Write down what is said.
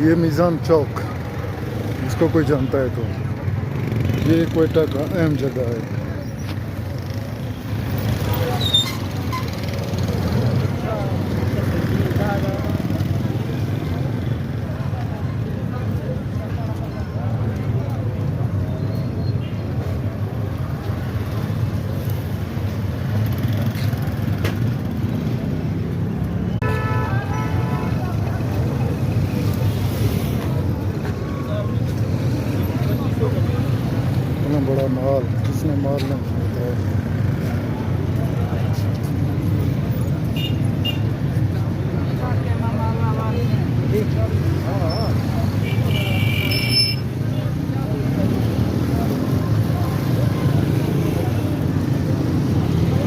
ये मीज़ान चौक, इसको कोई जानता है तो, ये क्वेटा का अहम जगह है। इतना बड़ा महल, किसने महल नहीं